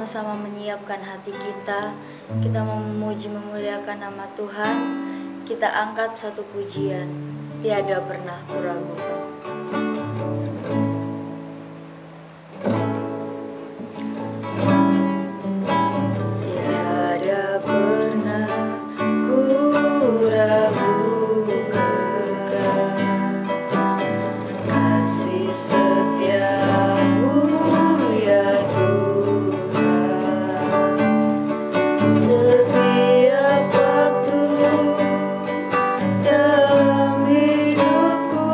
sama-sama menyiapkan hati kita. Kita memuji memuliakan nama Tuhan. Kita angkat satu pujian, tiada pernah kuragukan. Tiada pernah kuragukan kasih setiamu ya Tuhan. Setiap waktu dalam hidupku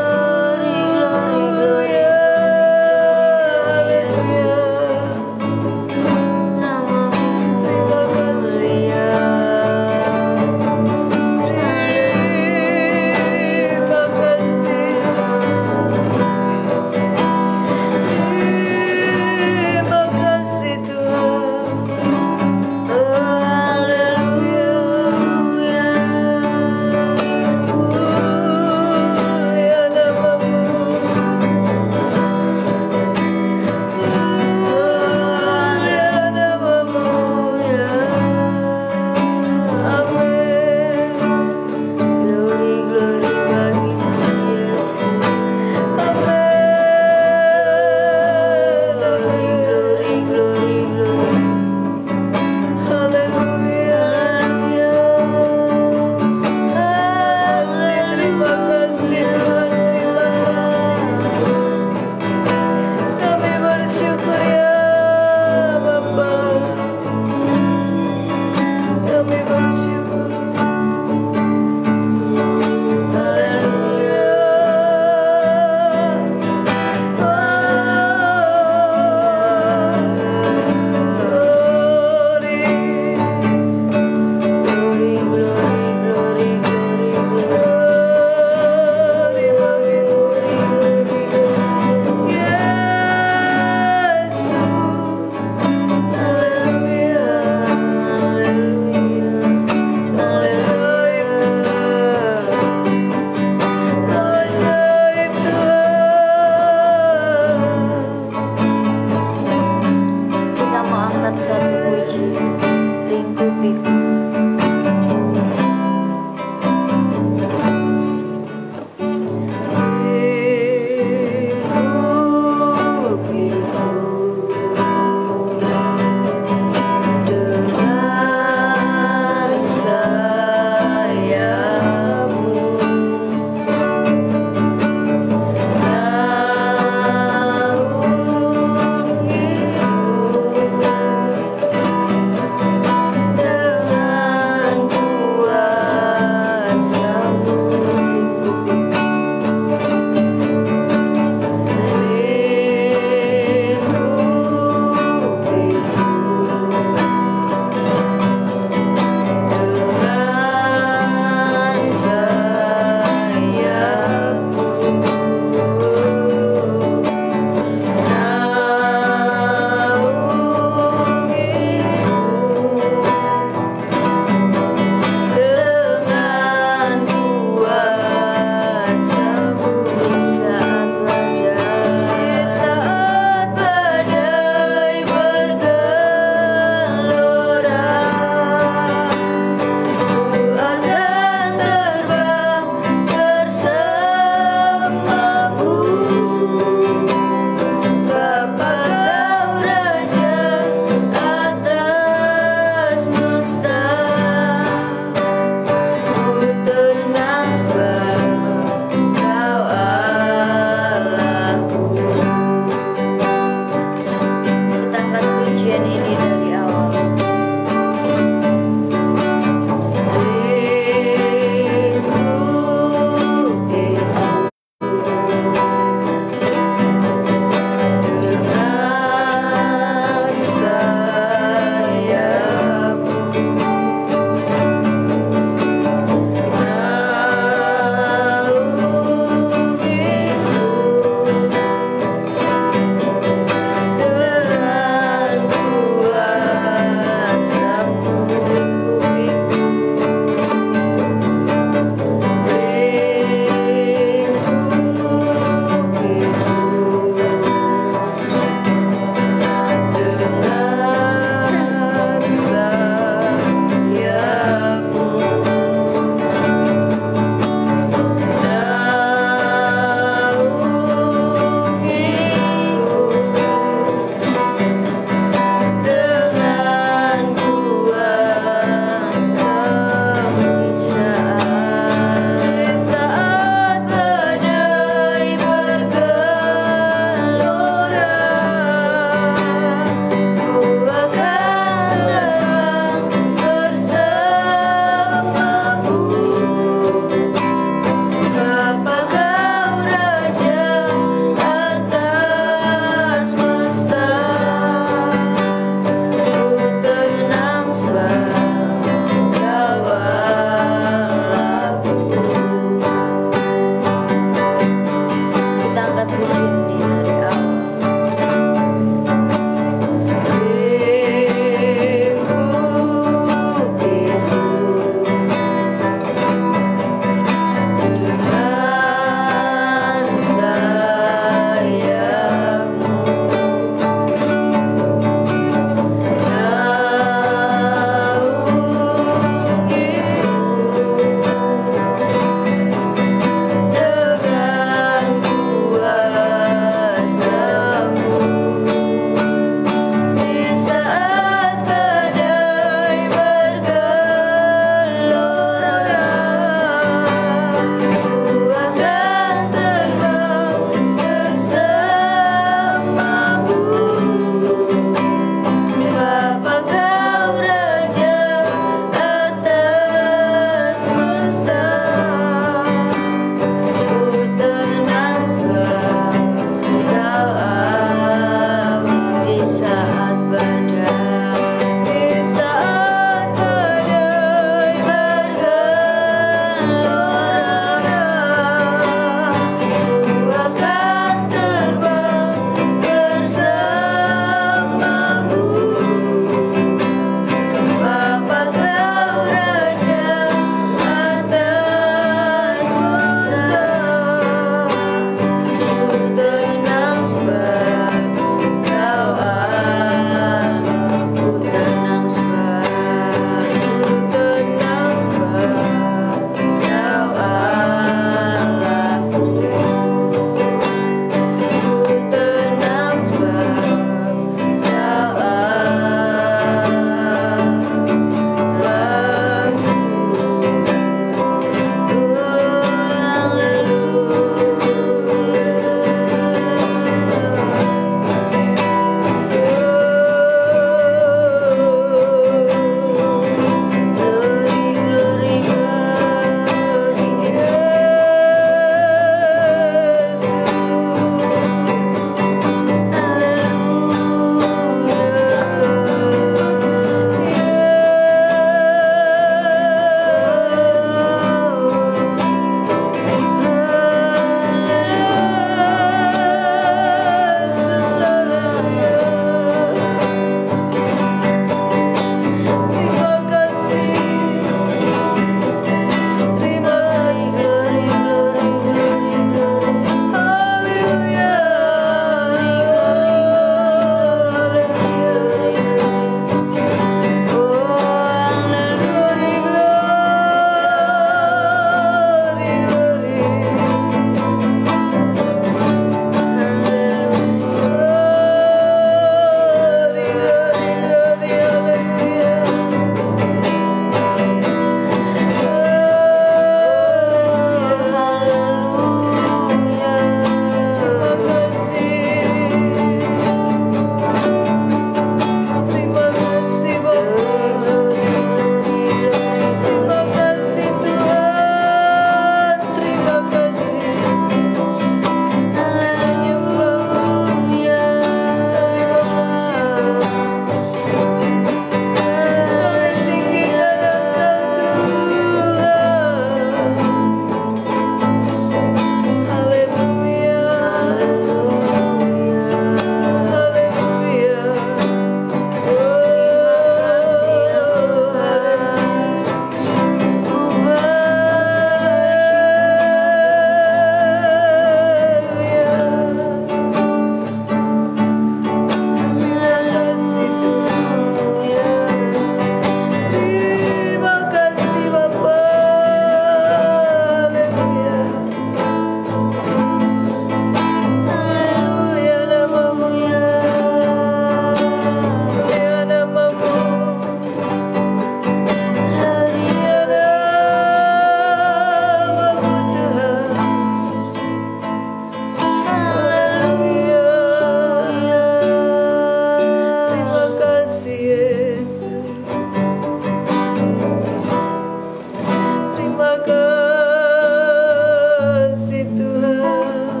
kasih Tuhan.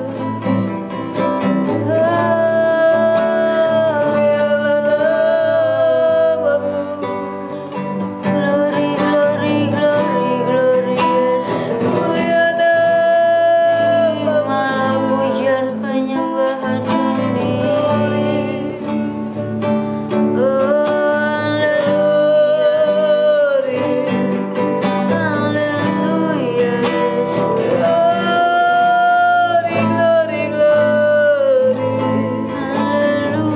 Mulialah namamu. Glory, glory, glory, glory Yesus. Mulia namamu. Terimalah pujian penyembahan kami. Oh, haleluya Yesus. Glory, glory, glory. Haleluya.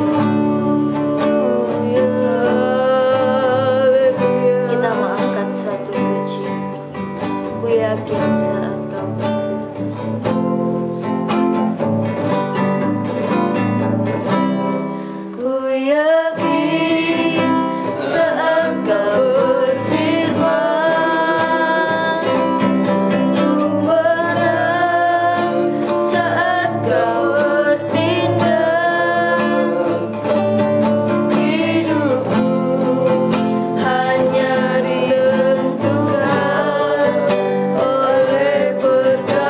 Haleluya. Kita mengangkat satu puji. Ku yakin saat kau Ku yakin saat kau berfirman, ku menang saat kau bertindak. Hidupku hanya ditentukan oleh perkataan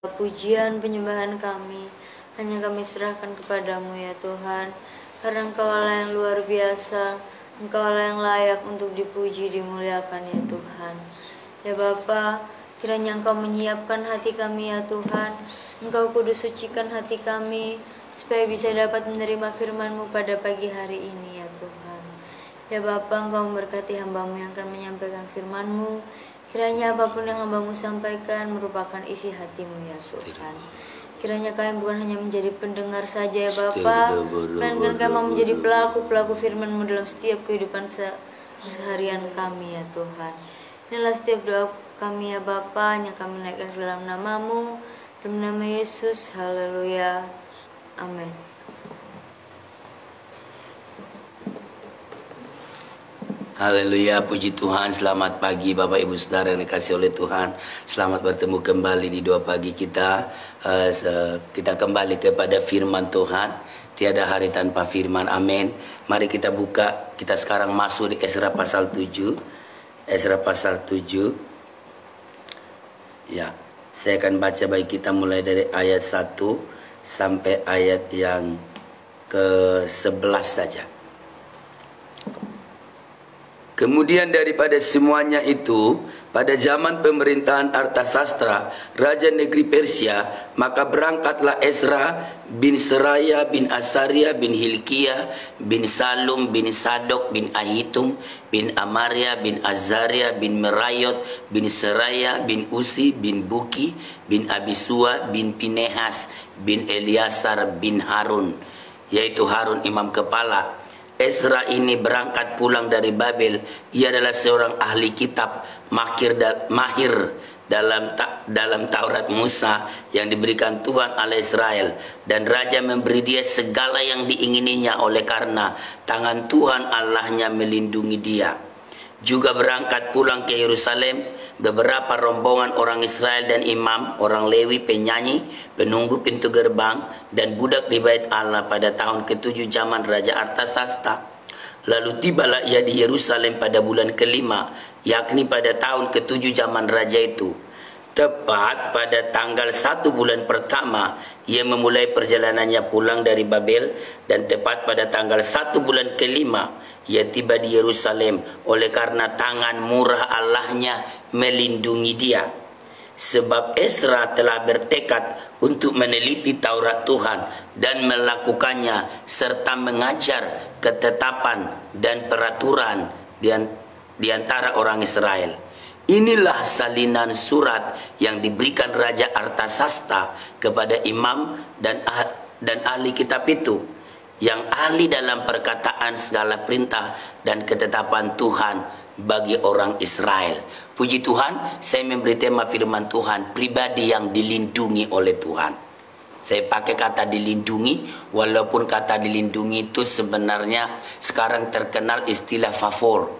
Pujian penyembahan kami hanya kami serahkan kepadamu ya Tuhan, karena Engkau Allah yang luar biasa, Engkau Allah yang layak untuk dipuji, dimuliakan ya Tuhan. Ya Bapa, kiranya Engkau menyiapkan hati kami ya Tuhan, Engkau kudus sucikan hati kami, supaya bisa dapat menerima firman-Mu pada pagi hari ini ya Tuhan. Ya Bapa, Engkau memberkati hamba-Mu yang akan menyampaikan firman-Mu. Kiranya apapun yang hamba-Mu sampaikan merupakan isi hati-Mu ya Tuhan. Kiranya kami bukan hanya menjadi pendengar saja ya Bapa, melainkan kami mau menjadi pelaku-pelaku firman-Mu dalam setiap kehidupan seharian kami ya Tuhan. Inilah setiap doa kami ya Bapa, yang kami naikkan ke dalam nama-Mu, dalam nama Yesus, haleluya, amin. Haleluya, puji Tuhan. Selamat pagi Bapak Ibu Saudara yang dikasihi oleh Tuhan. Selamat bertemu kembali di doa pagi kita. Kita kembali kepada firman Tuhan. Tiada hari tanpa firman, amin. Mari kita buka, kita sekarang masuk di Ezra pasal 7. Ezra pasal 7. Ya, saya akan baca bagi kita mulai dari ayat 1 sampai ayat yang ke-11 saja. Kemudian daripada semuanya itu, pada zaman pemerintahan Artasastra, Raja negeri Persia, maka berangkatlah Ezra bin Seraya bin Asaria bin Hilkiah bin Salum bin Sadok bin Ahitum bin Amaria bin Azaria bin Merayot bin Seraya bin Usi bin Buki bin Abisua bin Pinehas bin Eliasar bin Harun, yaitu Harun imam kepala. Ezra ini berangkat pulang dari Babel. Ia adalah seorang ahli kitab, mahir dalam Taurat Musa yang diberikan Tuhan Allah Israel, dan raja memberi dia segala yang diingininya oleh karena tangan Tuhan Allahnya melindungi dia. Juga berangkat pulang ke Yerusalem beberapa rombongan orang Israel dan imam, orang Lewi, penyanyi, penunggu pintu gerbang, dan budak di bait Allah pada tahun ke-7 zaman Raja Artasasta. Lalu tibalah ia di Yerusalem pada bulan ke-5, yakni pada tahun ke-7 zaman raja itu. Tepat pada tanggal 1 bulan pertama, ia memulai perjalanannya pulang dari Babel, dan tepat pada tanggal 1 bulan ke-5, ia tiba di Yerusalem oleh karena tangan murah Allahnya melindungi dia. Sebab Ezra telah bertekad untuk meneliti Taurat Tuhan dan melakukannya, serta mengajar ketetapan dan peraturan di antara orang Israel. Inilah salinan surat yang diberikan Raja Artasasta kepada imam dan ahli kitab itu, yang ahli dalam perkataan segala perintah dan ketetapan Tuhan bagi orang Israel. Puji Tuhan, saya memberi tema firman Tuhan, pribadi yang dilindungi oleh Tuhan. Saya pakai kata dilindungi, walaupun kata dilindungi itu sebenarnya sekarang terkenal istilah favor,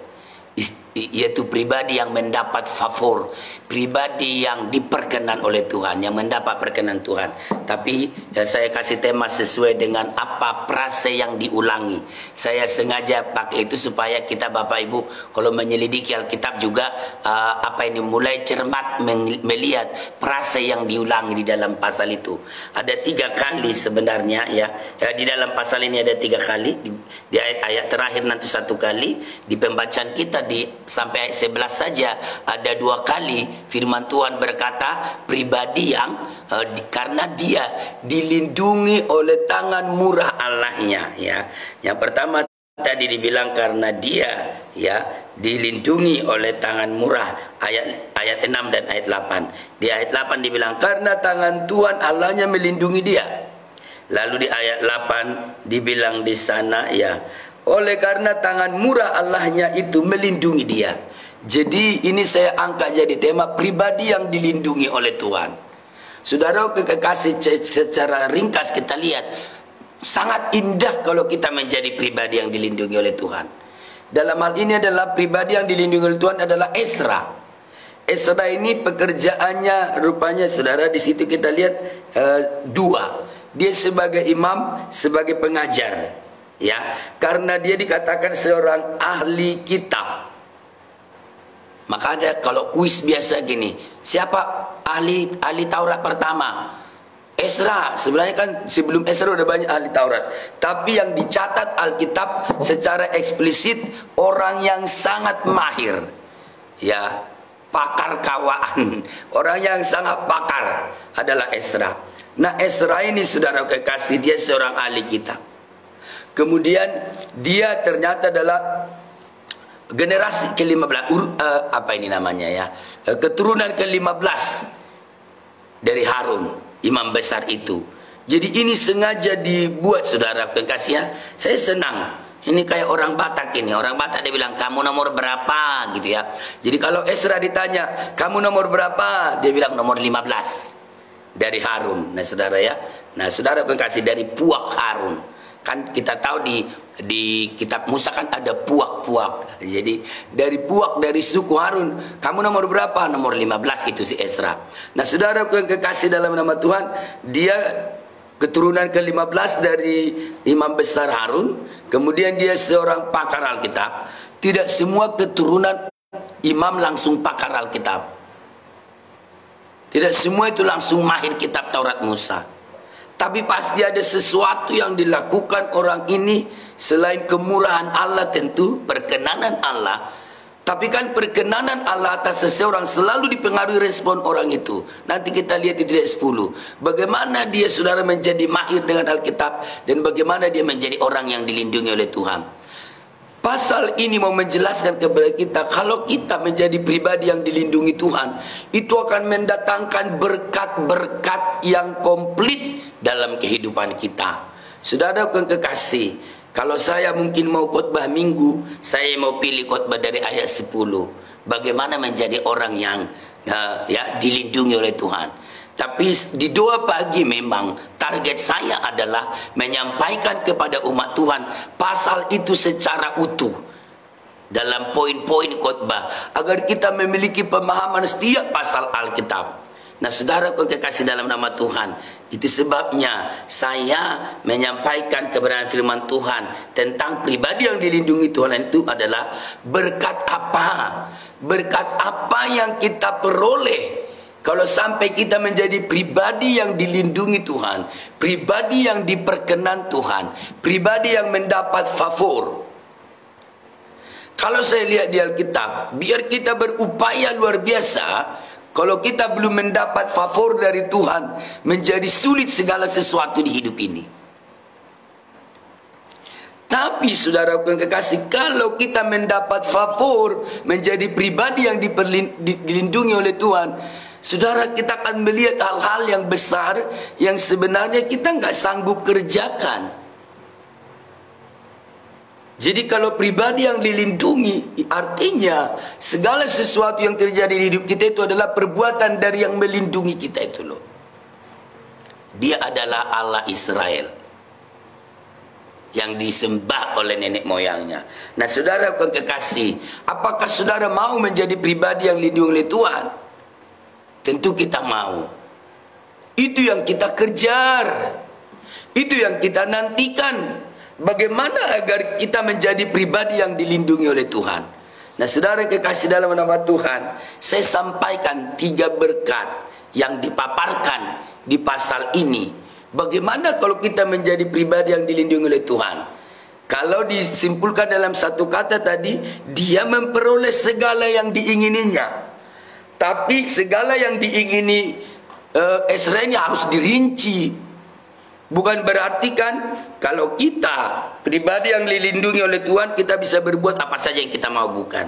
yaitu pribadi yang mendapat favor, pribadi yang diperkenan oleh Tuhan, yang mendapat perkenan Tuhan. Tapi saya kasih tema sesuai dengan apa frase yang diulangi. Saya sengaja pakai itu supaya kita Bapak Ibu kalau menyelidiki Alkitab juga mulai cermat melihat frase yang diulangi di dalam pasal itu. Ada 3 kali sebenarnya ya. Di dalam pasal ini ada 3 kali, di ayat-ayat terakhir nanti 1 kali, di pembacaan kita sampai ayat 11 saja ada 2 kali firman Tuhan berkata pribadi yang karena dia dilindungi oleh tangan murah Allahnya ya. Yang pertama tadi dibilang karena dia ya dilindungi oleh tangan murah, ayat 6 dan ayat 8. Di ayat 8 dibilang karena tangan Tuhan Allahnya melindungi dia. Lalu di ayat 8 dibilang di sana ya, oleh karena tangan murah Allahnya itu melindungi dia. Jadi ini saya angkat jadi tema pribadi yang dilindungi oleh Tuhan. Saudara kekasih, secara ringkas kita lihat sangat indah kalau kita menjadi pribadi yang dilindungi oleh Tuhan. Dalam hal ini adalah pribadi yang dilindungi oleh Tuhan adalah Ezra. Ezra ini pekerjaannya rupanya saudara di situ kita lihat 2. Dia sebagai imam, sebagai pengajar. Ya, karena dia dikatakan seorang ahli kitab. Maka ada kalau kuis biasa gini, siapa ahli Taurat pertama. Ezra, sebenarnya kan sebelum Ezra udah banyak ahli Taurat. Tapi yang dicatat Alkitab secara eksplisit orang yang sangat mahir. Ya, pakar kawaan. Orang yang sangat pakar adalah Ezra. Nah, Ezra ini saudara kekasih, dia seorang ahli kitab. Kemudian dia ternyata adalah generasi ke-15, apa ini namanya ya, keturunan ke-15 dari Harun, imam besar itu. Jadi ini sengaja dibuat saudara kekasih. Saya senang. Ini kayak orang Batak ini. Orang Batak dia bilang, kamu nomor berapa gitu ya. Jadi kalau Ezra ditanya, kamu nomor berapa? Dia bilang nomor 15 dari Harun. Nah saudara ya. Nah saudara kekasih, dari puak Harun. Kan kita tahu di kitab Musa kan ada puak-puak. Jadi dari puak, dari suku Harun, kamu nomor berapa? Nomor 15 itu si Ezra. Nah saudara yang kekasih dalam nama Tuhan, dia keturunan ke-15 dari imam besar Harun. Kemudian dia seorang pakar Alkitab. Tidak semua keturunan imam langsung pakar Alkitab. Tidak semua itu langsung mahir kitab Taurat Musa. Tapi pasti ada sesuatu yang dilakukan orang ini selain kemurahan Allah, tentu perkenanan Allah. Tapi kan perkenanan Allah atas seseorang selalu dipengaruhi respon orang itu. Nanti kita lihat di ayat 10. Bagaimana dia saudara menjadi mahir dengan Alkitab. Dan bagaimana dia menjadi orang yang dilindungi oleh Tuhan. Pasal ini mau menjelaskan kepada kita, kalau kita menjadi pribadi yang dilindungi Tuhan, itu akan mendatangkan berkat-berkat yang komplit dalam kehidupan kita. Saudara yang kekasih, kalau saya mungkin mau khotbah minggu, saya mau pilih khotbah dari ayat 10. Bagaimana menjadi orang yang dilindungi oleh Tuhan. Tapi di doa pagi memang target saya adalah menyampaikan kepada umat Tuhan pasal itu secara utuh dalam poin-poin khotbah, agar kita memiliki pemahaman setiap pasal Alkitab. Nah saudara kekasih dalam nama Tuhan, itu sebabnya saya menyampaikan kebenaran firman Tuhan tentang pribadi yang dilindungi Tuhan itu adalah berkat apa? Berkat apa yang kita peroleh kalau sampai kita menjadi pribadi yang dilindungi Tuhan, pribadi yang diperkenan Tuhan, pribadi yang mendapat favor. Kalau saya lihat di Alkitab, biar kita berupaya luar biasa, kalau kita belum mendapat favor dari Tuhan, menjadi sulit segala sesuatu di hidup ini. Tapi saudara yang kekasih, kalau kita mendapat favor, menjadi pribadi yang dilindungi oleh Tuhan, saudara, kita akan melihat hal-hal yang besar yang sebenarnya kita nggak sanggup kerjakan. Jadi kalau pribadi yang dilindungi, artinya segala sesuatu yang terjadi di hidup kita itu adalah perbuatan dari yang melindungi kita itu loh. Dia adalah Allah Israel yang disembah oleh nenek moyangnya. Nah saudara yang kekasih, apakah saudara mau menjadi pribadi yang dilindungi oleh Tuhan? Tentu kita mau. Itu yang kita kejar. Itu yang kita nantikan. Bagaimana agar kita menjadi pribadi yang dilindungi oleh Tuhan. Nah saudara kekasih dalam nama Tuhan, saya sampaikan 3 berkat yang dipaparkan di pasal ini. Bagaimana kalau kita menjadi pribadi yang dilindungi oleh Tuhan? Kalau disimpulkan dalam satu kata tadi, dia memperoleh segala yang diingininya. Tapi segala yang diingini Ezra ini harus dirinci. Bukan berarti kan kalau kita pribadi yang dilindungi oleh Tuhan, kita bisa berbuat apa saja yang kita mau, bukan.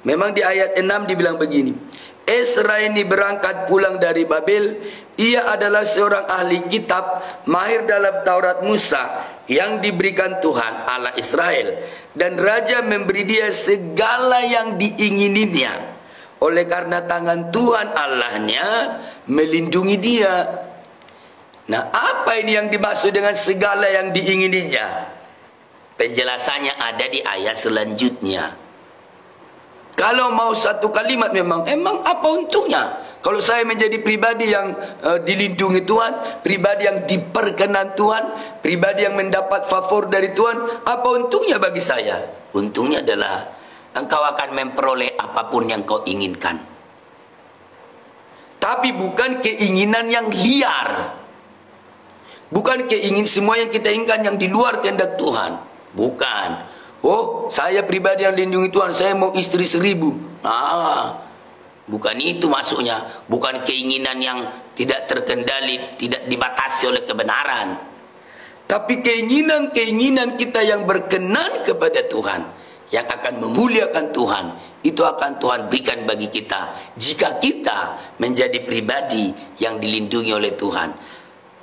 Memang di ayat 6 dibilang begini. Ezra ini berangkat pulang dari Babel. Ia adalah seorang ahli kitab, mahir dalam Taurat Musa yang diberikan Tuhan Allah Israel. Dan raja memberi dia segala yang diingininya. Oleh karena tangan Tuhan Allahnya melindungi dia. Nah, apa ini yang dimaksud dengan segala yang diingininya? Penjelasannya ada di ayat selanjutnya. Kalau mau satu kalimat emang apa untungnya? Kalau saya menjadi pribadi yang dilindungi Tuhan, pribadi yang diperkenan Tuhan, pribadi yang mendapat favor dari Tuhan, apa untungnya bagi saya? Untungnya adalah engkau akan memperoleh apapun yang kau inginkan. Tapi bukan keinginan yang liar. Bukan semua yang kita inginkan yang di luar kehendak Tuhan. Bukan. Oh, saya pribadi yang dilindungi Tuhan, saya mau istri 1000. Bukan itu maksudnya. Bukan keinginan yang tidak terkendali, tidak dibatasi oleh kebenaran. Tapi keinginan kita yang berkenan kepada Tuhan, yang akan memuliakan Tuhan, itu akan Tuhan berikan bagi kita jika kita menjadi pribadi yang dilindungi oleh Tuhan.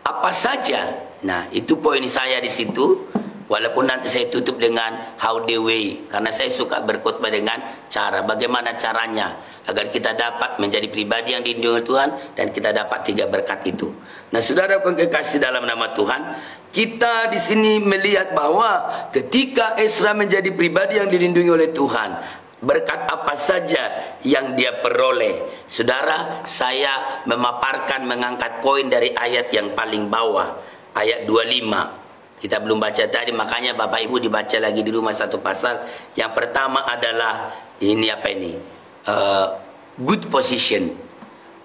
Apa saja? Nah, itu poin saya di situ. Walaupun nanti saya tutup dengan how the way, karena saya suka berkhotbah dengan cara, bagaimana caranya agar kita dapat menjadi pribadi yang dilindungi oleh Tuhan dan kita dapat 3 berkat itu. Nah, saudara kekasih dalam nama Tuhan, kita di sini melihat bahwa ketika Ezra menjadi pribadi yang dilindungi oleh Tuhan, berkat apa saja yang dia peroleh. Saudara, saya mengangkat poin dari ayat yang paling bawah, ayat 25. Kita belum baca tadi, makanya Bapak Ibu dibaca lagi di rumah satu pasal. Yang pertama adalah ini apa ini? Good position.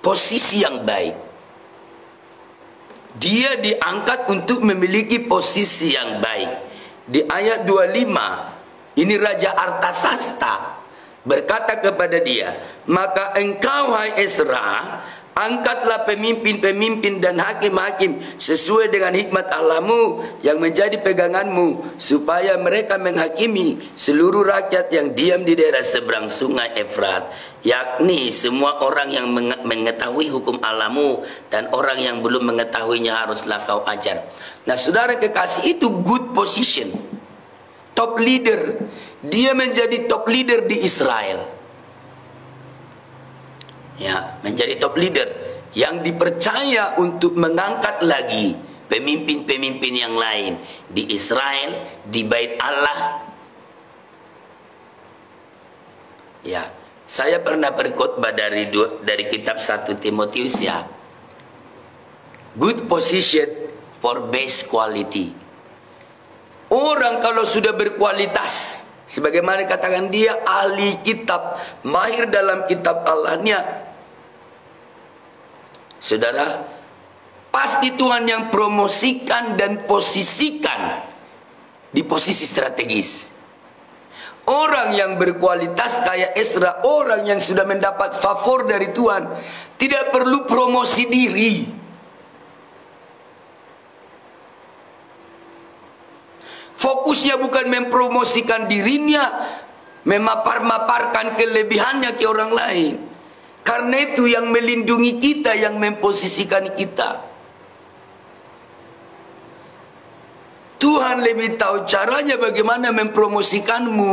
Posisi yang baik. Dia diangkat untuk memiliki posisi yang baik. Di ayat 25, ini Raja Artasasta berkata kepada dia, "Maka engkau, hai Ezra, angkatlah pemimpin-pemimpin dan hakim-hakim sesuai dengan hikmat Allahmu yang menjadi peganganmu, supaya mereka menghakimi seluruh rakyat yang diam di daerah seberang sungai Efrat, yakni semua orang yang mengetahui hukum Allahmu dan orang yang belum mengetahuinya haruslah kau ajar." Nah, saudara kekasih, itu good position, top leader. Dia menjadi top leader di Israel. Ya, menjadi top leader yang dipercaya untuk mengangkat lagi pemimpin-pemimpin yang lain di Israel, di Bait Allah. Ya, saya pernah berkhotbah dari kitab 1 Timotius ya. Good position for best quality. Orang kalau sudah berkualitas, sebagaimana katakan dia ahli kitab, mahir dalam kitab Allahnya, saudara, pasti Tuhan yang promosikan dan posisikan di posisi strategis. Orang yang berkualitas kayak Ezra, orang yang sudah mendapat favor dari Tuhan, tidak perlu promosi diri. Fokusnya bukan mempromosikan dirinya, memapar-maparkan kelebihannya ke orang lain. Karena itu yang melindungi kita, yang memposisikan kita. Tuhan lebih tahu caranya bagaimana mempromosikanmu.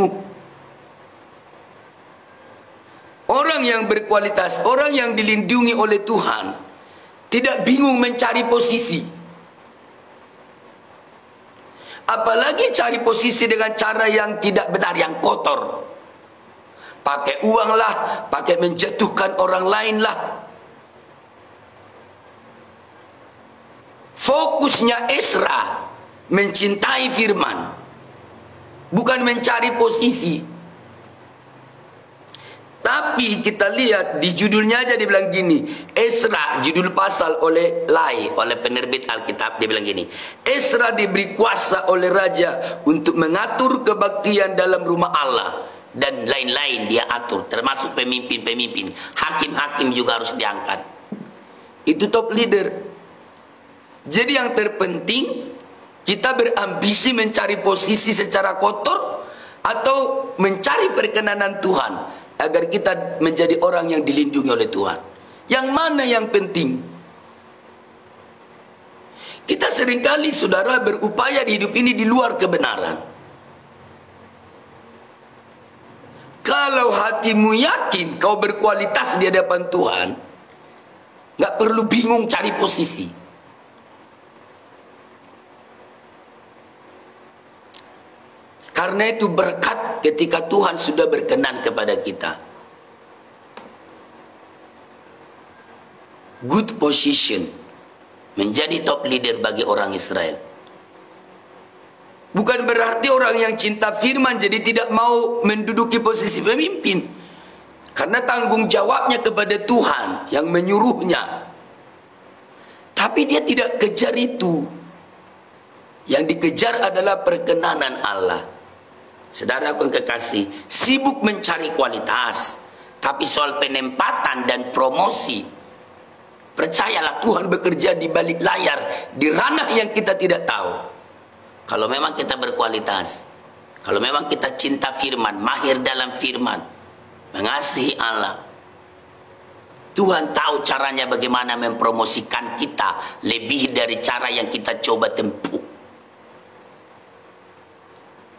Orang yang berkualitas, orang yang dilindungi oleh Tuhan, tidak bingung mencari posisi. Apalagi cari posisi dengan cara yang tidak benar, yang kotor. Pakai uang lah, pakai menjatuhkan orang lain lah. Fokusnya Ezra mencintai firman, bukan mencari posisi. Tapi kita lihat di judulnya aja dibilang gini, Ezra, judul pasal oleh penerbit Alkitab, dia bilang gini, Ezra diberi kuasa oleh raja untuk mengatur kebaktian dalam rumah Allah dan lain-lain dia atur, termasuk pemimpin-pemimpin, hakim-hakim juga harus diangkat. Itu top leader. Jadi yang terpenting, kita berambisi mencari posisi secara kotor atau mencari perkenanan Tuhan agar kita menjadi orang yang dilindungi oleh Tuhan. Yang mana yang penting? Kita seringkali, saudara, berupaya di hidup ini di luar kebenaran. Kalau hatimu yakin kau berkualitas di hadapan Tuhan, nggak perlu bingung cari posisi. Karena itu berkat ketika Tuhan sudah berkenan kepada kita. Good position, menjadi top leader bagi orang Israel. Bukan berarti orang yang cinta firman jadi tidak mau menduduki posisi pemimpin. Karena tanggung jawabnya kepada Tuhan yang menyuruhnya. Tapi dia tidak kejar itu. Yang dikejar adalah perkenanan Allah. Saudaraku yang kekasih, sibuk mencari kualitas. Tapi soal penempatan dan promosi, percayalah Tuhan bekerja di balik layar, di ranah yang kita tidak tahu. Kalau memang kita berkualitas, kalau memang kita cinta firman, mahir dalam firman, mengasihi Allah, Tuhan tahu caranya bagaimana mempromosikan kita lebih dari cara yang kita coba tempuh.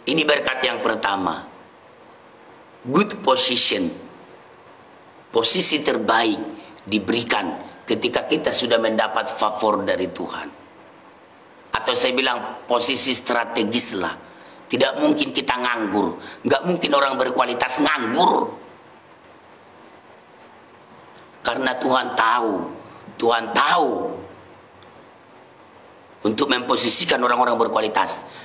Ini berkat yang pertama. Good position. Posisi terbaik diberikan ketika kita sudah mendapat favor dari Tuhan. Atau saya bilang posisi strategis lah. Tidak mungkin kita nganggur. Nggak mungkin orang berkualitas nganggur. Karena Tuhan tahu untuk memposisikan orang-orang berkualitas.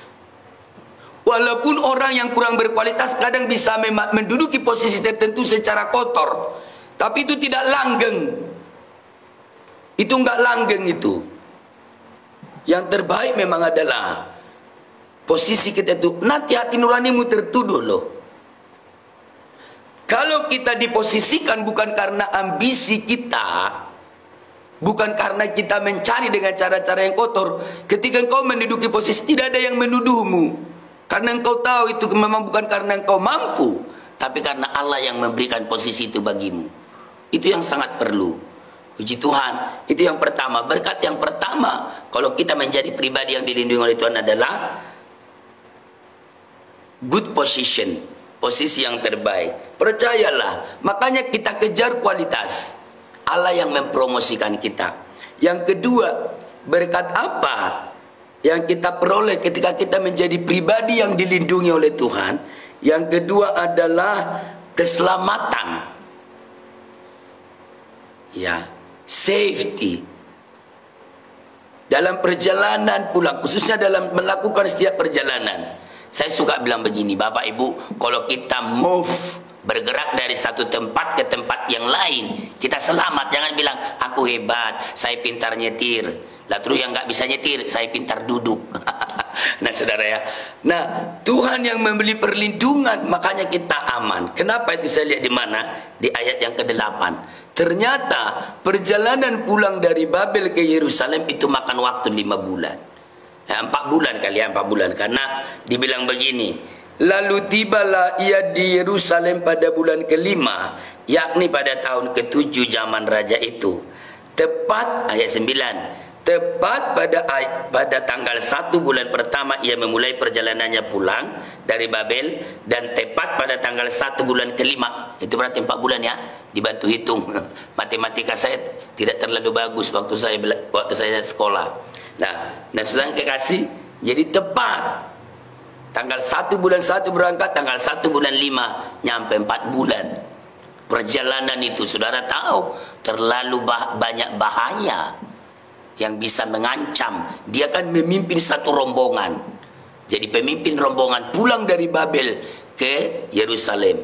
Walaupun orang yang kurang berkualitas kadang bisa menduduki posisi tertentu secara kotor, tapi itu tidak langgeng. Itu enggak langgeng itu. Yang terbaik memang adalah posisi kita itu. Nanti hati nuranimu tertuduh loh. Kalau kita diposisikan bukan karena ambisi kita, bukan karena kita mencari dengan cara-cara yang kotor, ketika engkau menduduki posisi tidak ada yang menuduhmu. Karena engkau tahu itu memang bukan karena engkau mampu, tapi karena Allah yang memberikan posisi itu bagimu. Itu yang sangat perlu. Puji Tuhan, itu yang pertama. Berkat yang pertama, kalau kita menjadi pribadi yang dilindungi oleh Tuhan adalah good position, posisi yang terbaik. Percayalah, makanya kita kejar kualitas. Allah yang mempromosikan kita. Yang kedua, berkat apa yang kita peroleh ketika kita menjadi pribadi yang dilindungi oleh Tuhan? Yang kedua adalah keselamatan. Ya, safety. Dalam perjalanan pulang, khususnya dalam melakukan setiap perjalanan. Saya suka bilang begini, Bapak Ibu, kalau kita move, bergerak dari satu tempat ke tempat yang lain, kita selamat. Jangan bilang, aku hebat, saya pintar nyetir. Lah terus yang nggak bisa nyetir, saya pintar duduk. Nah saudara ya, nah Tuhan yang memberi perlindungan, makanya kita aman. Kenapa itu saya lihat di mana? Di ayat yang ke-8. Ternyata perjalanan pulang dari Babel ke Yerusalem itu makan waktu 5 bulan. Ya, 4 bulan kali ya, 4 bulan. Karena dibilang begini, lalu tibalah ia di Yerusalem pada bulan ke-5, yakni pada tahun ke-7 zaman raja itu. Tepat ayat 9. Tepat pada tanggal 1 bulan pertama ia memulai perjalanannya pulang dari Babel, dan tepat pada tanggal 1 bulan ke-5. Itu berarti 4 bulan ya. Dibantu hitung. Matematika saya tidak terlalu bagus waktu saya sekolah. Nah saudara kekasih, jadi tepat tanggal 1 bulan 1 berangkat, tanggal 1 bulan 5 nyampe 4 bulan. Perjalanan itu saudara tahu terlalu banyak bahaya yang bisa mengancam. Dia kan memimpin satu rombongan. Jadi pemimpin rombongan pulang dari Babel ke Yerusalem.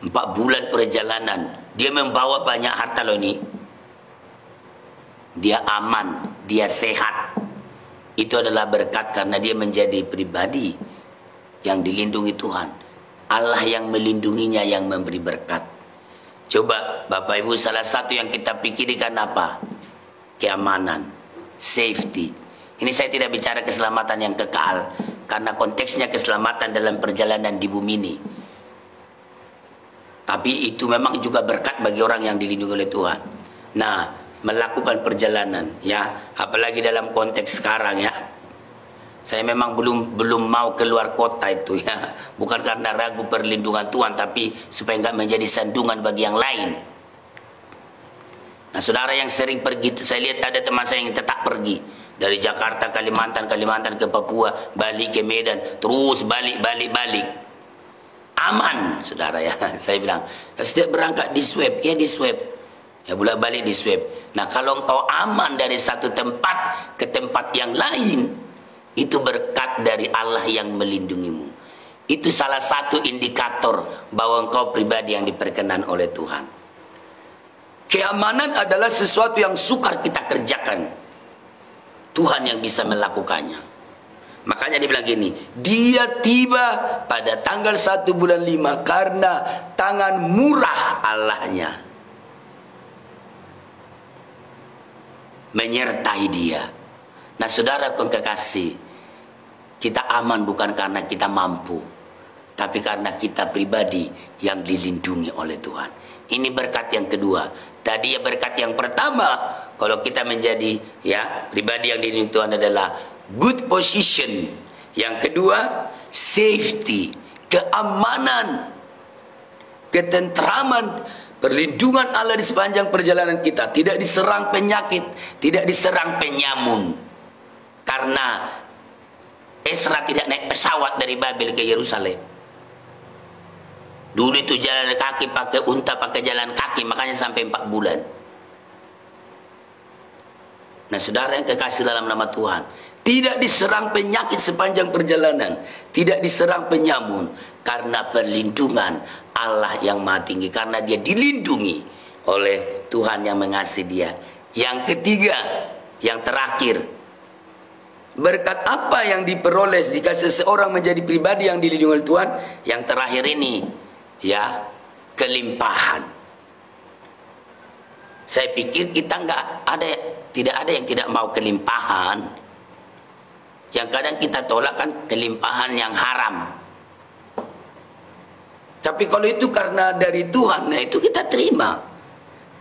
4 bulan perjalanan. Dia membawa banyak harta loh ini. Dia aman, dia sehat. Itu adalah berkat karena dia menjadi pribadi yang dilindungi Tuhan. Allah yang melindunginya yang memberi berkat. Coba Bapak Ibu, salah satu yang kita pikirkan apa? Keamanan, safety. Ini saya tidak bicara keselamatan yang kekal, karena konteksnya keselamatan dalam perjalanan di bumi ini. Tapi itu memang juga berkat bagi orang yang dilindungi oleh Tuhan. Nah, melakukan perjalanan, ya, apalagi dalam konteks sekarang ya. Saya memang belum mau keluar kota itu ya, bukan karena ragu perlindungan Tuhan, tapi supaya nggak menjadi sandungan bagi yang lain. Nah saudara yang sering pergi, saya lihat ada teman saya yang tetap pergi dari Jakarta, Kalimantan ke Papua, balik ke Medan, terus balik. Aman saudara ya. Saya bilang setiap berangkat di swab, ya di swab, ya bolak balik di swab. Nah kalau engkau aman dari satu tempat ke tempat yang lain, itu berkat dari Allah yang melindungimu. Itu salah satu indikator bahwa engkau pribadi yang diperkenan oleh Tuhan. Keamanan adalah sesuatu yang sukar kita kerjakan. Tuhan yang bisa melakukannya. Makanya dia bilang gini, dia tiba pada tanggal 1 bulan 5 karena tangan murah Allahnya menyertai dia. Nah saudara kekasih, kita aman bukan karena kita mampu, tapi karena kita pribadi yang dilindungi oleh Tuhan. Ini berkat yang kedua. Tadi ya berkat yang pertama, kalau kita menjadi pribadi yang dilindungi Tuhan adalah good position. Yang kedua, safety, keamanan, ketentraman, perlindungan Allah di sepanjang perjalanan kita. Tidak diserang penyakit, tidak diserang penyamun. Karena Esra tidak naik pesawat dari Babel ke Yerusalem. Dulu itu jalan kaki, pakai unta, pakai jalan kaki, makanya sampai 4 bulan. Nah saudara yang kekasih dalam nama Tuhan, tidak diserang penyakit sepanjang perjalanan, tidak diserang penyamun, karena perlindungan Allah yang maha tinggi, karena dia dilindungi oleh Tuhan yang mengasihi dia. Yang ketiga, yang terakhir, berkat apa yang diperoleh jika seseorang menjadi pribadi yang dilindungi oleh Tuhan? Yang terakhir ini, kelimpahan. Saya pikir kita tidak ada yang tidak mau kelimpahan. Yang kadang kita tolak kan kelimpahan yang haram. Tapi kalau itu karena dari Tuhan, nah itu kita terima.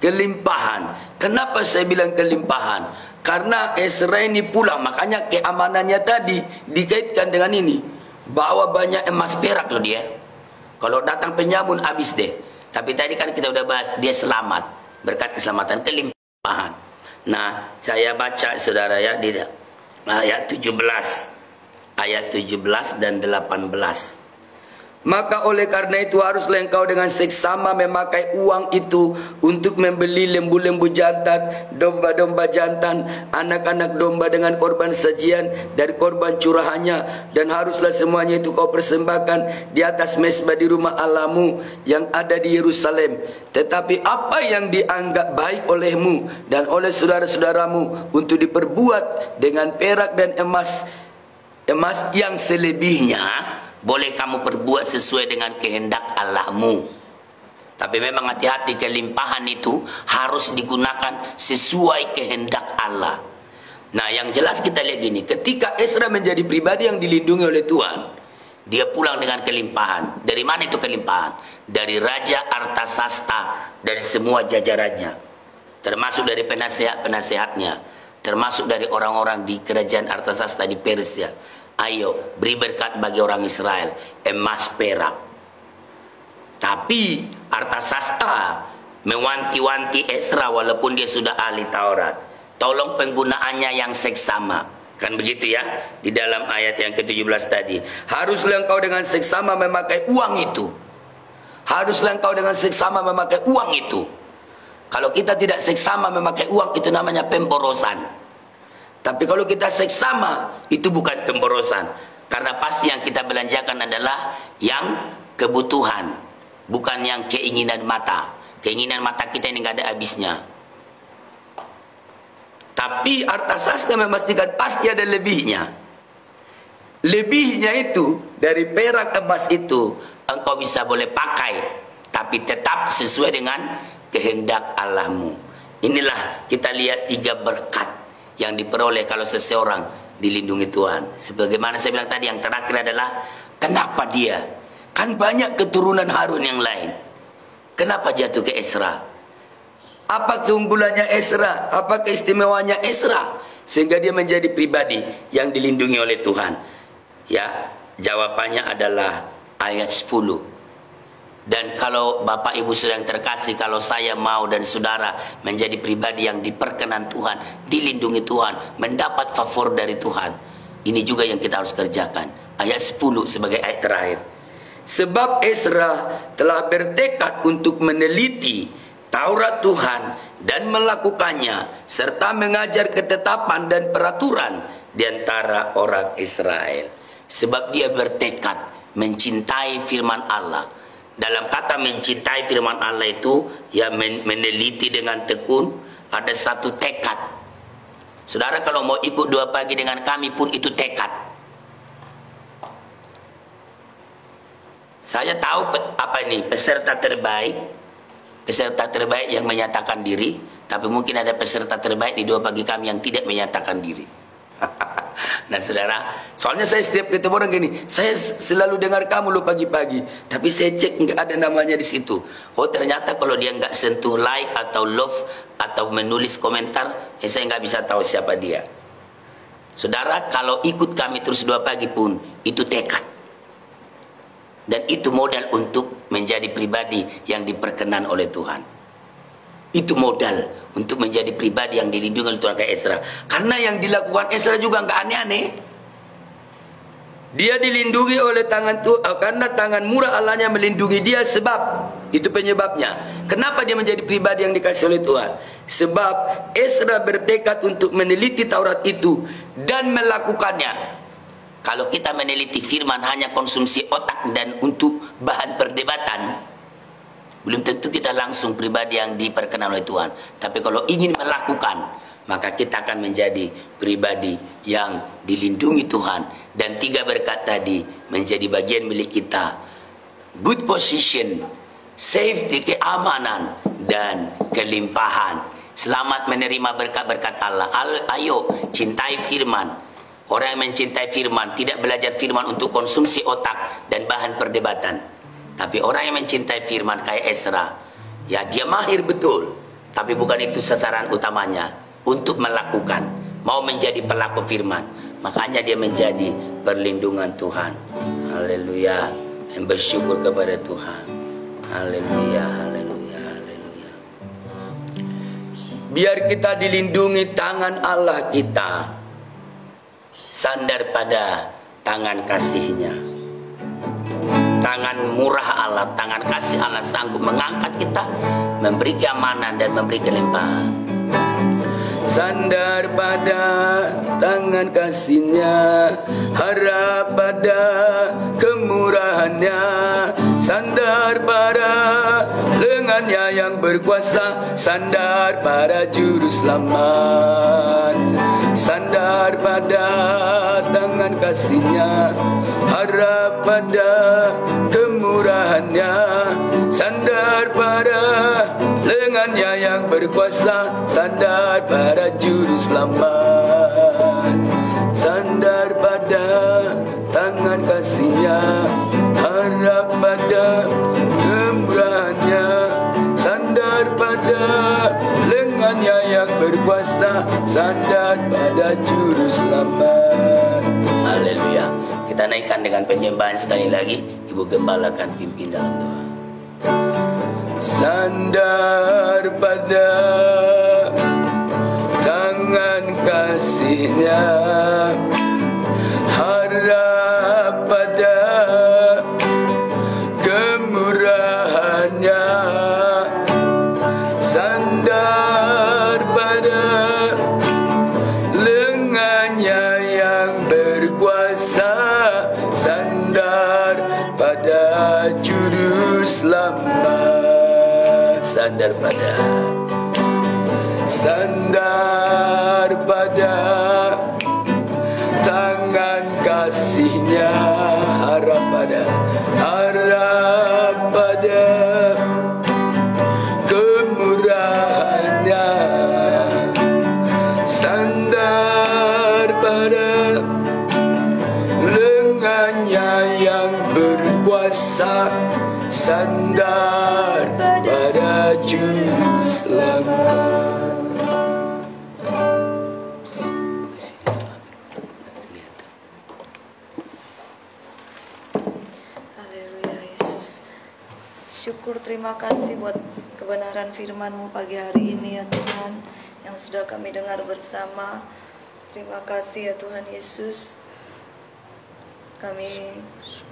Kelimpahan. Kenapa saya bilang kelimpahan? Karena Esra ini pulang, makanya keamanannya tadi dikaitkan dengan ini. Bawa banyak emas perak loh dia. Kalau datang penyamun habis deh. Tapi tadi kan kita udah bahas, dia selamat. Berkat keselamatan, kelimpahan. Nah, saya baca saudara ya di ayat 17. Ayat 17 dan 18. Maka oleh karena itu haruslah engkau dengan seksama memakai uang itu untuk membeli lembu-lembu jantan, domba-domba jantan, anak-anak domba dengan korban sajian dari korban curahannya, dan haruslah semuanya itu kau persembahkan di atas mezbah di rumah Allahmu yang ada di Yerusalem. Tetapi apa yang dianggap baik olehmu dan oleh saudara-saudaramu untuk diperbuat dengan perak dan emas yang selebihnya, boleh kamu perbuat sesuai dengan kehendak Allahmu. Tapi memang hati-hati, kelimpahan itu harus digunakan sesuai kehendak Allah. Nah yang jelas kita lihat gini, ketika Esra menjadi pribadi yang dilindungi oleh Tuhan, dia pulang dengan kelimpahan. Dari mana itu kelimpahan? Dari Raja Artasasta, dari semua jajarannya, termasuk dari penasehat-penasehatnya, termasuk dari orang-orang di kerajaan Artasasta di Persia. Ayo, beri berkat bagi orang Israel, emas perak. Tapi Artasasta mewanti-wanti Esra walaupun dia sudah ahli Taurat. Tolong penggunaannya yang seksama. Kan begitu ya? Di dalam ayat yang ke-17 tadi. Haruslah engkau dengan seksama memakai uang itu. Haruslah engkau dengan seksama memakai uang itu. Kalau kita tidak seksama memakai uang, itu namanya pemborosan. Tapi kalau kita seksama, itu bukan pemborosan. Karena pasti yang kita belanjakan adalah yang kebutuhan, bukan yang keinginan mata. Keinginan mata kita ini nggak ada habisnya. Tapi Artasasta memastikan pasti ada lebihnya. Lebihnya itu, dari perak emas itu, engkau bisa boleh pakai, tapi tetap sesuai dengan kehendak Allahmu. Inilah kita lihat 3 berkat yang diperoleh kalau seseorang dilindungi Tuhan. Sebagaimana saya bilang tadi, yang terakhir adalah kenapa dia? Kan banyak keturunan Harun yang lain. Kenapa jatuh ke Esra? Apa keunggulannya Esra? Apa keistimewanya Esra? Sehingga dia menjadi pribadi yang dilindungi oleh Tuhan. Ya, jawabannya adalah ayat 10. Dan kalau Bapak Ibu sedang terkasih, kalau saya mau dan saudara menjadi pribadi yang diperkenan Tuhan, dilindungi Tuhan, mendapat favor dari Tuhan, ini juga yang kita harus kerjakan. Ayat 10 sebagai ayat terakhir. Sebab Esra telah bertekad untuk meneliti Taurat Tuhan dan melakukannya, serta mengajar ketetapan dan peraturan di antara orang Israel. Sebab dia bertekad, mencintai firman Allah. Dalam kata mencintai firman Allah itu, ya meneliti dengan tekun, ada satu tekad. Saudara kalau mau ikut 2 pagi dengan kami pun itu tekad. Saya tahu apa ini, peserta terbaik yang menyatakan diri, tapi mungkin ada peserta terbaik di 2 pagi kami yang tidak menyatakan diri. Nah saudara, soalnya saya setiap ketemu orang gini, saya selalu dengar kamu lo pagi-pagi, tapi saya cek nggak ada namanya di situ. Oh ternyata kalau dia nggak sentuh like atau love atau menulis komentar, saya nggak bisa tahu siapa dia. Saudara, kalau ikut kami terus 2 pagi pun itu tekad, dan itu modal untuk menjadi pribadi yang diperkenan oleh Tuhan. Itu modal untuk menjadi pribadi yang dilindungi oleh Tuhan kayak Ezra. Karena yang dilakukan Ezra juga nggak aneh-aneh. Dia dilindungi oleh tangan Tuhan, karena tangan murah Allahnya melindungi dia, sebab itu penyebabnya. Kenapa dia menjadi pribadi yang dikasih oleh Tuhan? Sebab Ezra bertekad untuk meneliti Taurat itu dan melakukannya. Kalau kita meneliti firman hanya konsumsi otak dan untuk bahan perdebatan, belum tentu kita langsung pribadi yang diperkenan oleh Tuhan. Tapi kalau ingin melakukan, maka kita akan menjadi pribadi yang dilindungi Tuhan. Dan 3 berkat tadi menjadi bagian milik kita. Good position, safety, keamanan, dan kelimpahan. Selamat menerima berkat-berkat Allah. Ayo, cintai firman. Orang yang mencintai firman tidak belajar firman untuk konsumsi otak dan bahan perdebatan. Tapi orang yang mencintai firman kayak Ezra, ya dia mahir betul, tapi bukan itu sasaran utamanya. Untuk melakukan, mau menjadi pelaku firman, makanya dia menjadi perlindungan Tuhan. Haleluya, yang bersyukur kepada Tuhan. Haleluya, haleluya, haleluya. Biar kita dilindungi tangan Allah kita, sandar pada tangan kasih-Nya. Tangan murah Allah, tangan kasih Allah sanggup mengangkat kita, memberi keamanan dan memberi kelimpahan. Sandar pada tangan kasih-Nya, harap pada kemurahan-Nya. Sandar pada lengan-Nya yang berkuasa, sandar pada juru selamat. Sandar pada tangan kasih-Nya, harap pada kemurahan-Nya. Sandar pada lengan-Nya yang berkuasa, sandar pada juru selamat. Sandar pada tangan kasih-Nya, harap pada kemurahan-Nya. Sandar pada lengan-Nya yang berkuasa, sandar pada juru selamat. Haleluya. Kita naikkan dengan penyembahan sekali lagi. Ibu Gembala akan pimpin dalam doa. Sandar pada tangan kasih-Nya, harap pada kemurahan-Nya. Sandar pada lengan-Nya yang berkuasa, sandar pada juru selamat. Sandar pada tangan kasih-Nya, harap pada kemurahan-Nya. Sandar pada lengan-Nya yang berkuasa, sandar pada juru selamat. Haleluya Yesus. Syukur, terima kasih buat kebenaran firman-Mu pagi hari ini ya Tuhan, yang sudah kami dengar bersama. Terima kasih ya Tuhan Yesus. Kami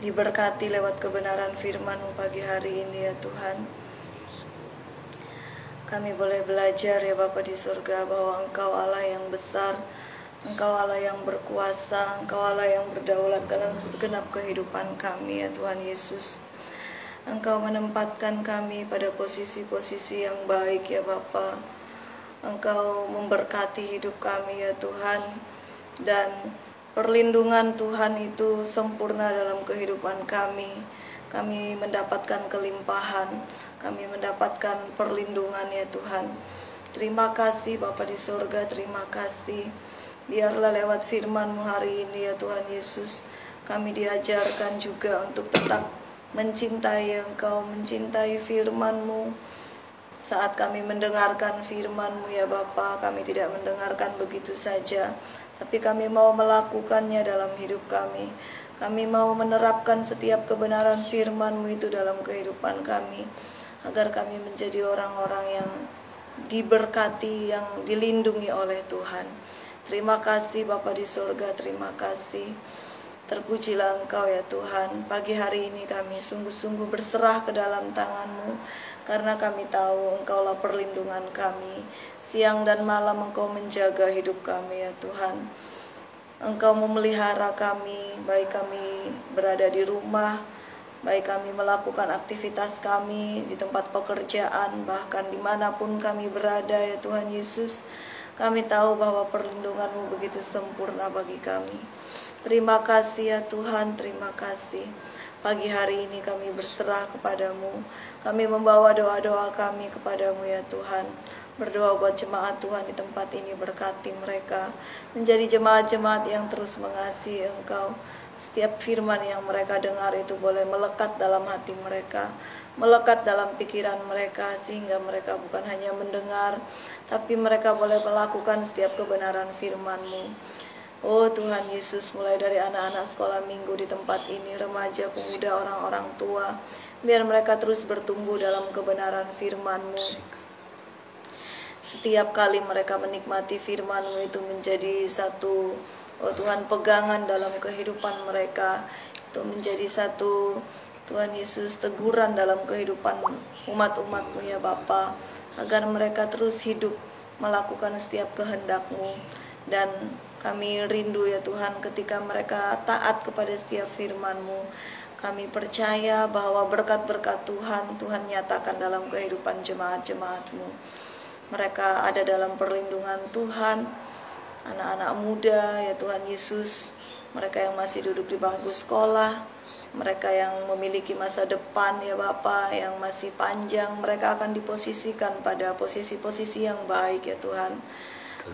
diberkati lewat kebenaran firman-Mu pagi hari ini ya Tuhan. Kami boleh belajar ya Bapa di surga bahwa Engkau Allah yang besar, Engkau Allah yang berkuasa, Engkau Allah yang berdaulat dalam segenap kehidupan kami ya Tuhan Yesus. Engkau menempatkan kami pada posisi-posisi yang baik ya Bapa. Engkau memberkati hidup kami ya Tuhan. Dan perlindungan Tuhan itu sempurna dalam kehidupan kami. Kami mendapatkan kelimpahan, kami mendapatkan perlindungan ya Tuhan. Terima kasih Bapa di surga, terima kasih. Biarlah lewat firman-Mu hari ini ya Tuhan Yesus, kami diajarkan juga untuk tetap mencintai Engkau, mencintai firman-Mu. Saat kami mendengarkan firman-Mu ya Bapa, kami tidak mendengarkan begitu saja, tapi kami mau melakukannya dalam hidup kami. Kami mau menerapkan setiap kebenaran firman-Mu itu dalam kehidupan kami, agar kami menjadi orang-orang yang diberkati, yang dilindungi oleh Tuhan. Terima kasih Bapa di surga, terima kasih. Terpujilah Engkau ya Tuhan. Pagi hari ini kami sungguh-sungguh berserah ke dalam tangan-Mu, karena kami tahu Engkaulah perlindungan kami. Siang dan malam Engkau menjaga hidup kami ya Tuhan. Engkau memelihara kami, baik kami berada di rumah, baik kami melakukan aktivitas kami di tempat pekerjaan, bahkan dimanapun kami berada ya Tuhan Yesus. Kami tahu bahwa perlindungan-Mu begitu sempurna bagi kami. Terima kasih ya Tuhan, terima kasih. Pagi hari ini kami berserah kepadamu. Kami membawa doa-doa kami kepadamu ya Tuhan. Berdoa buat jemaat Tuhan di tempat ini, berkati mereka. Menjadi jemaat-jemaat yang terus mengasihi Engkau. Setiap firman yang mereka dengar itu boleh melekat dalam hati mereka, melekat dalam pikiran mereka, sehingga mereka bukan hanya mendengar, tapi mereka boleh melakukan setiap kebenaran firman-Mu. Oh Tuhan Yesus, mulai dari anak-anak sekolah minggu di tempat ini, remaja, pemuda, orang-orang tua, biar mereka terus bertumbuh dalam kebenaran firman-Mu. Setiap kali mereka menikmati firman-Mu itu menjadi satu, oh Tuhan, pegangan dalam kehidupan mereka. Itu menjadi satu, Tuhan Yesus, teguran dalam kehidupan umat-umat-Mu ya Bapa, agar mereka terus hidup melakukan setiap kehendak-Mu. Dan kami rindu ya Tuhan ketika mereka taat kepada setiap firman-Mu. Kami percaya bahwa berkat-berkat Tuhan nyatakan dalam kehidupan jemaat-jemaat-Mu. Mereka ada dalam perlindungan Tuhan. Anak-anak muda ya Tuhan Yesus, mereka yang masih duduk di bangku sekolah, mereka yang memiliki masa depan ya Bapa yang masih panjang, mereka akan diposisikan pada posisi-posisi yang baik ya Tuhan.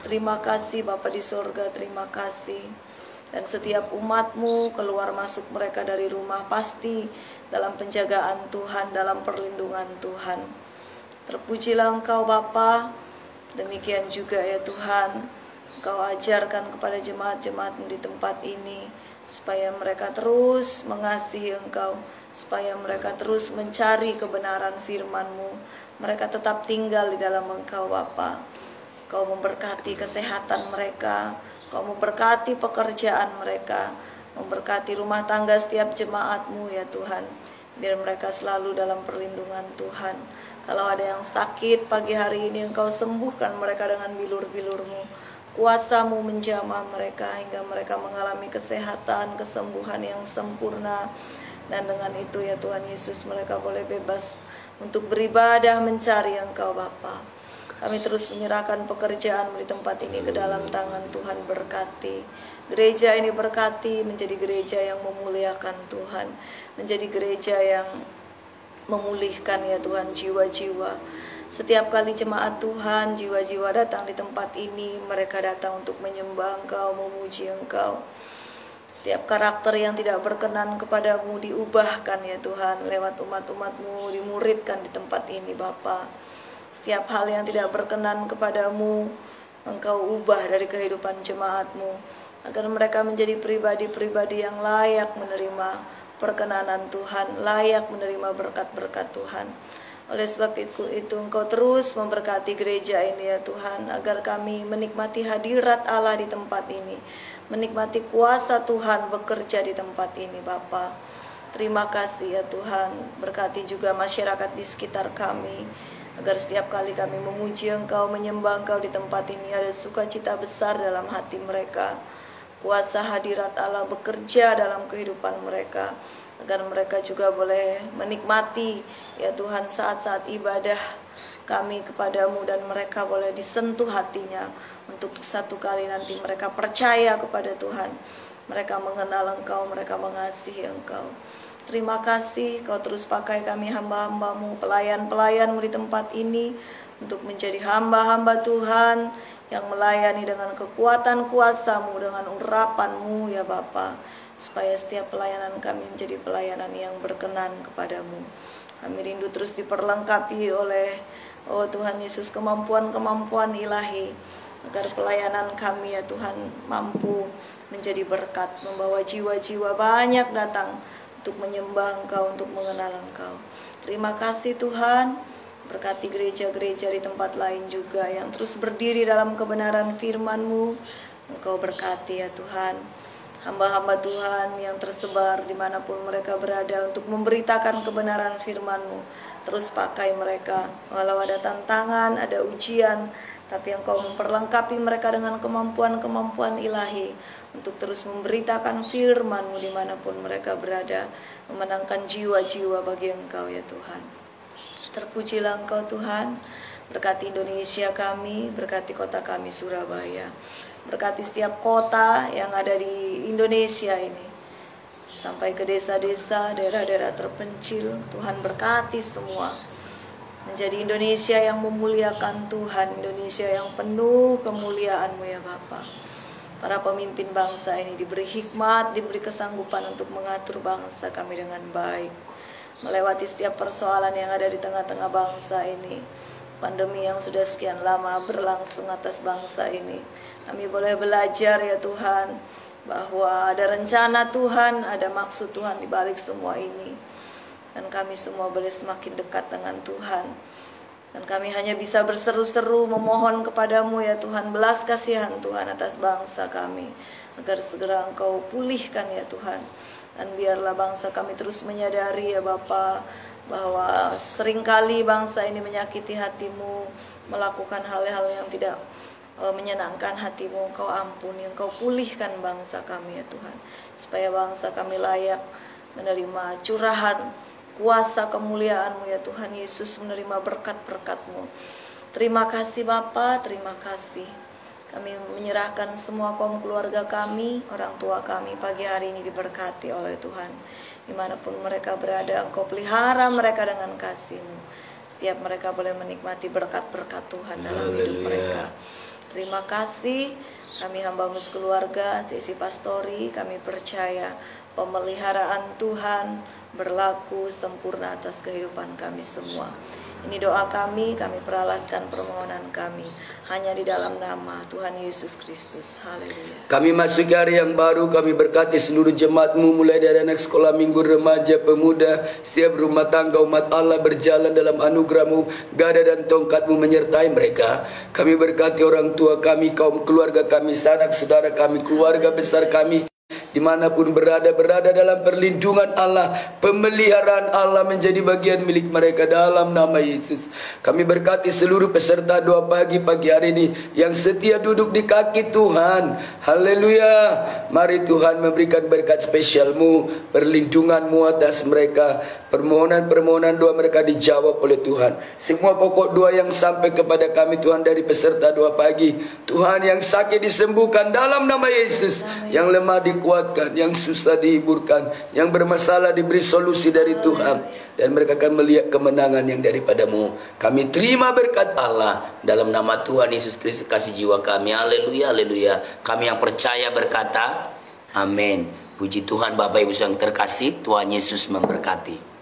Terima kasih Bapa di surga, terima kasih. Dan setiap umat-Mu keluar masuk mereka dari rumah pasti dalam penjagaan Tuhan, dalam perlindungan Tuhan. Terpujilah Engkau Bapa. Demikian juga ya Tuhan, Engkau ajarkan kepada jemaat-jemaat-Mu di tempat ini, supaya mereka terus mengasihi Engkau, supaya mereka terus mencari kebenaran firman-Mu. Mereka tetap tinggal di dalam Engkau Bapa. Engkau memberkati kesehatan mereka, Engkau memberkati pekerjaan mereka, memberkati rumah tangga setiap jemaat-Mu ya Tuhan. Biar mereka selalu dalam perlindungan Tuhan. Kalau ada yang sakit pagi hari ini, Engkau sembuhkan mereka dengan bilur-bilur-Mu. Kuasa-Mu menjamah mereka hingga mereka mengalami kesehatan, kesembuhan yang sempurna. Dan dengan itu ya Tuhan Yesus, mereka boleh bebas untuk beribadah mencari Engkau Bapa. Kami terus menyerahkan pekerjaan di tempat ini ke dalam tangan Tuhan, berkati. Gereja ini berkati, menjadi gereja yang memuliakan Tuhan, menjadi gereja yang memulihkan ya Tuhan jiwa-jiwa. Setiap kali jemaat Tuhan, jiwa-jiwa datang di tempat ini, mereka datang untuk menyembah Engkau, memuji Engkau. Setiap karakter yang tidak berkenan kepadamu diubahkan ya Tuhan, lewat umat-umat-Mu dimuridkan di tempat ini Bapa. Setiap hal yang tidak berkenan kepadamu, Engkau ubah dari kehidupan jemaat-Mu, agar mereka menjadi pribadi-pribadi yang layak menerima perkenanan Tuhan, layak menerima berkat-berkat Tuhan. Oleh sebab itu Engkau terus memberkati gereja ini ya Tuhan, agar kami menikmati hadirat Allah di tempat ini, menikmati kuasa Tuhan bekerja di tempat ini Bapa. Terima kasih ya Tuhan, berkati juga masyarakat di sekitar kami. Agar setiap kali kami memuji Engkau, menyembah Engkau di tempat ini, ada sukacita besar dalam hati mereka. Kuasa hadirat Allah bekerja dalam kehidupan mereka, agar mereka juga boleh menikmati ya Tuhan saat-saat ibadah kami kepadamu, dan mereka boleh disentuh hatinya untuk satu kali nanti mereka percaya kepada Tuhan, mereka mengenal Engkau, mereka mengasihi Engkau. Terima kasih Kau terus pakai kami hamba-hambamu, pelayan-pelayanmu di tempat ini untuk menjadi hamba-hamba Tuhan yang melayani dengan kekuatan kuasa-Mu, dengan urapan-Mu ya Bapa, supaya setiap pelayanan kami menjadi pelayanan yang berkenan kepadamu. Kami rindu terus diperlengkapi oleh Tuhan Yesus kemampuan-kemampuan ilahi, agar pelayanan kami ya Tuhan mampu menjadi berkat, membawa jiwa-jiwa banyak datang untuk menyembah Engkau, untuk mengenal Engkau. Terima kasih Tuhan, berkati gereja-gereja di tempat lain juga yang terus berdiri dalam kebenaran firman-Mu. Engkau berkati ya Tuhan hamba-hamba Tuhan yang tersebar dimanapun mereka berada untuk memberitakan kebenaran firman-Mu. Terus pakai mereka, walau ada tantangan, ada ujian, tapi Engkau memperlengkapi mereka dengan kemampuan-kemampuan ilahi untuk terus memberitakan firman-Mu dimanapun mereka berada, memenangkan jiwa-jiwa bagi Engkau ya Tuhan. Terpujilah Engkau Tuhan, berkati Indonesia kami, berkati kota kami Surabaya, berkati setiap kota yang ada di Indonesia ini, sampai ke desa-desa, daerah-daerah terpencil. Tuhan berkati semua, menjadi Indonesia yang memuliakan Tuhan, Indonesia yang penuh kemuliaan-Mu ya Bapa. Para pemimpin bangsa ini diberi hikmat, diberi kesanggupan untuk mengatur bangsa kami dengan baik, melewati setiap persoalan yang ada di tengah-tengah bangsa ini. Pandemi yang sudah sekian lama berlangsung atas bangsa ini, kami boleh belajar ya Tuhan, bahwa ada rencana Tuhan, ada maksud Tuhan di balik semua ini. Dan kami semua boleh semakin dekat dengan Tuhan. Dan kami hanya bisa berseru-seru memohon kepadamu ya Tuhan, belas kasihan Tuhan atas bangsa kami, agar segera Engkau pulihkan ya Tuhan. Dan biarlah bangsa kami terus menyadari ya Bapa, bahwa seringkali bangsa ini menyakiti hati-Mu, melakukan hal-hal yang tidak menyenangkan hati-Mu. Engkau ampuni, Engkau pulihkan bangsa kami ya Tuhan, supaya bangsa kami layak menerima curahan kuasa kemuliaan-Mu ya Tuhan Yesus, menerima berkat-berkat-Mu. Terima kasih Bapa, terima kasih. Kami menyerahkan semua kaum keluarga kami, orang tua kami pagi hari ini diberkati oleh Tuhan. Dimanapun mereka berada, Engkau pelihara mereka dengan kasih-Mu. Setiap mereka boleh menikmati berkat-berkat Tuhan dalam hidup mereka. Terima kasih. Kami hamba-Mu sekeluarga, sesi pastori, kami percaya pemeliharaan Tuhan berlaku sempurna atas kehidupan kami semua. Ini doa kami peralaskan permohonan kami hanya di dalam nama Tuhan Yesus Kristus. Haleluya. Kami masuk hari yang baru, kami berkati seluruh jemaat-Mu, mulai dari anak sekolah minggu, remaja, pemuda, setiap rumah tangga umat Allah berjalan dalam anugerah-Mu, gada dan tongkat-Mu menyertai mereka. Kami berkati orang tua kami, kaum keluarga kami, sanak saudara kami, keluarga besar kami, dimanapun berada dalam perlindungan Allah, pemeliharaan Allah menjadi bagian milik mereka dalam nama Yesus. Kami berkati seluruh peserta doa pagi hari ini yang setia duduk di kaki Tuhan. Haleluya. Mari Tuhan memberikan berkat spesial-Mu, perlindungan-Mu atas mereka. Permohonan-permohonan doa mereka dijawab oleh Tuhan. Semua pokok doa yang sampai kepada kami Tuhan dari peserta doa pagi, Tuhan, yang sakit disembuhkan dalam nama Yesus, yang lemah dikuatkan, yang susah dihiburkan, yang bermasalah diberi solusi dari Tuhan, dan mereka akan melihat kemenangan yang daripada-Mu. Kami terima berkat Allah dalam nama Tuhan Yesus Kristus, kasih jiwa kami. Haleluya, haleluya. Kami yang percaya berkata amin. Puji Tuhan. Bapak Ibu yang terkasih, Tuhan Yesus memberkati.